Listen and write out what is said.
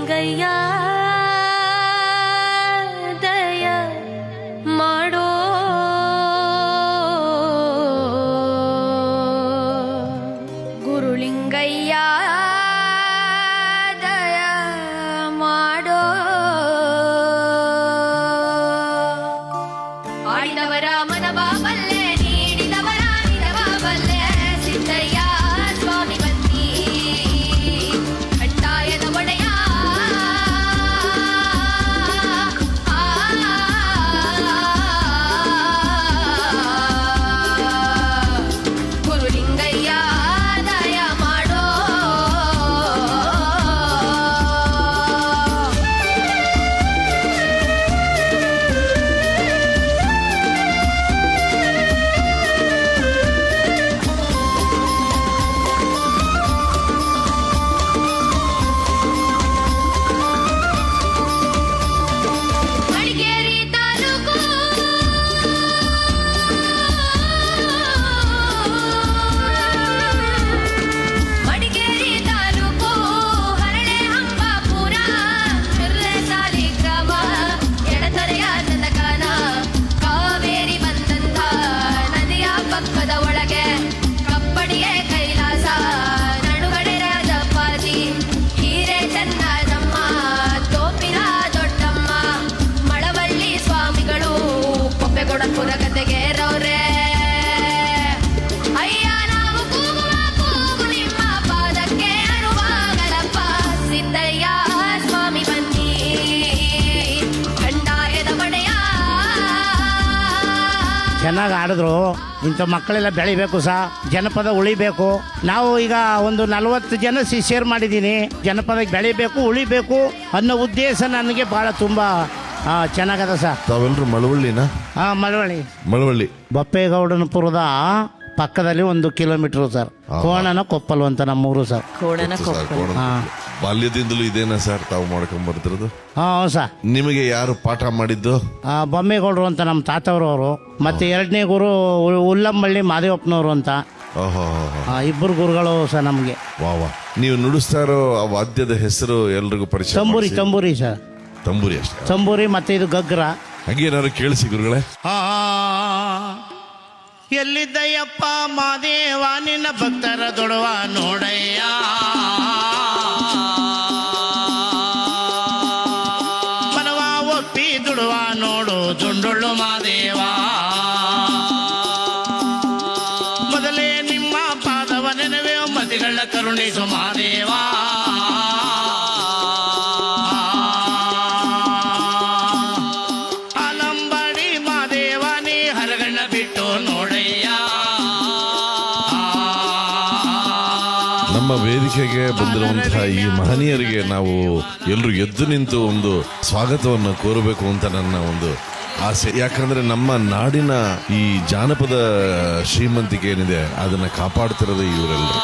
ಗುರುಲಿಂಗಯ್ಯ ದಯ ಮಾಡೋ ಗುರುಲಿಂಗಯ್ಯ ದಯ ಮಾಡೋ ಆಡಿದವರ ಮನವ ಬಲ್ಲೆ ನೀಡಿದವರ ನಿನವ ಬಲ್ಲೆ ಸಿದ್ದಯ್ಯ ಸ್ವಾಮಿ ಬನ್ನಿ ಕಟ್ಟಾಯದ ಒಡೆಯ ಗುರುಲಿಂಗಯ್ಯ ದಯ ಮಾಡೋ ಮಡಿಕೇರಿ ತಾಲೂಕು ಮಡಿಕೇರಿ ತಾಲೂಕು ಹರಳೆ ಹಂಪಾಪುರ ಶಿರ್ಲೆಸಾಲಿ ಗ್ರಾಮ ಎಡತೊರೆಯ ಚಂದಕಾನ ಕಾವೇರಿ ಬಂದಂತ ನದಿಯ ಪಕ್ಕದ ಒಳಗೆ ಕಪ್ಪಡಿಗೆ ಕೈಲಾಸ ನಡುಗಡೆ ರಾಜಪಾತಿ ಹೀರೆ ಚನ್ನಮ್ಮ ತೋಪಿನ ದೊಡ್ಡಮ್ಮ ಮಳವಳ್ಳಿ ಸ್ವಾಮಿಗಳು ಕೊಪ್ಪೆಗೊಡಪುರ ಗದ್ದೆಗೆ ರವ್ರೆ ಅಯ್ಯ ನಾವು ಕೂಗುವ ಕೂಗು ನಿಮ್ಮ ಪಾದಕ್ಕೆ ಅರುವಾಗಲಪ್ಪ ಸಿದ್ದಯ್ಯ ಸ್ವಾಮಿ ಬನ್ನಿ ಖಂಡಾಯದ ಒಡೆಯ ಚೆನ್ನಾಗಿ ಆಡಿದ್ರು. ಇಂಥ ಮಕ್ಕಳೆಲ್ಲ ಬೆಳಿಬೇಕು ಜನಪದ ಉಳಿಬೇಕು. ನಾವು ಈಗ ಒಂದು 40 ಜನ ಶೇರ್ ಮಾಡಿದ್ದೀನಿ. ಜನಪದ ಬೆಳಿಬೇಕು ಉಳಿಬೇಕು ಅನ್ನೋ ಉದ್ದೇಶ ನನಗೆ ಭಾಳ ತುಂಬ ಚೆನ್ನಾಗದ ಸರ್. ತಾವೆಲ್ಲರೂ ಮಳವಳ್ಳಿನ? ಮಳವಳ್ಳಿ ಬಪ್ಪೇಗೌಡನಪುರದ ಪಕ್ಕದಲ್ಲಿ 1 ಕಿಲೋಮೀಟರ್ ಸರ್. ಕೋಣನ ಕೊಪ್ಪಲು ಅಂತ ನಮ್ಮೂರು ಸರ್. ಬಾಲ್ಯದಿಂದಲೂ ಇದೇನಾ ಸರ್ ತಾವು ಮಾಡ್ಕೊಂಡ್ ಬರ್ತಿರೋದು? ಹ್ಞೂ ಸರ್. ನಿಮಗೆ ಯಾರು ಪಾಠ ಮಾಡಿದ್ದು? ಬೊಮ್ಮೇಗೌಡರು ಅಂತ ನಮ್ಮ ತಾತವ್ರವರು. ಮತ್ತೆ 2ನೇ ಗುರು ಉಲ್ಲಂಬಳ್ಳಿ ಮಾದೇವಪ್ಪನವರು ಅಂತ. ಇಬ್ಬರು ಗುರುಗಳು ಸರ್ ನಮಗೆ. ವಾ ನೀವು ನುಡಿಸ್ತಾ ಇರೋ ಆ ವಾದ್ಯದ ಹೆಸರು ಎಲ್ರಿಗೂ ಪರಿಚಯ? ತಂಬೂರಿ ಸರ್. ತಂಬೂರಿ ಅಷ್ಟೇ? ತಂಬೂರಿ ಮತ್ತೆ ಇದು ಗಗ್ರ. ಹಂಗೇನಾದ್ರು ಕೇಳಿಸಿ ಗುರುಗಳೇ. ಎಲ್ಲಿದ್ದಯ್ಯಪ್ಪ ಮಾದೇವ ನಿನ್ನ ಭಕ್ತರ ದೊಡವ ನೋಡಯ್ಯ, ಮನವ ಒಪ್ಪಿ ದುಡುವ ನೋಡು ಜುಂಡುಳ್ಳು ಮಾದೇವ, ಮೊದಲೇ ನಿಮ್ಮ ಪಾದವ ನೆನವೆ ಮತಿಗಳ ಕರುಣಿಸು ಮಾದೇವ. ಆಲಂಬಾಡಿ ಮಾದೇವ ನೀ ಹರಗಣ್ಣ ಬಿಟ್ಟು ನೋಡಯ್ಯ. ನಮ್ಮ ವೇದಿಕೆಗೆ ಬಂದಿರುವಂತಹ ಈ ಮಹನೀಯರಿಗೆ ನಾವು ಎಲ್ಲರೂ ಎದ್ದು ನಿಂತು ಒಂದು ಸ್ವಾಗತವನ್ನು ಕೋರಬೇಕು ಅಂತ ನನ್ನ ಒಂದು ಆಸೆ. ಯಾಕಂದ್ರೆ ನಮ್ಮ ನಾಡಿನ ಈ ಜಾನಪದ ಶ್ರೀಮಂತಿಕೆ ಏನಿದೆ ಅದನ್ನ ಕಾಪಾಡ್ತಿರೋದು ಇವರೆಲ್ಲರೂ.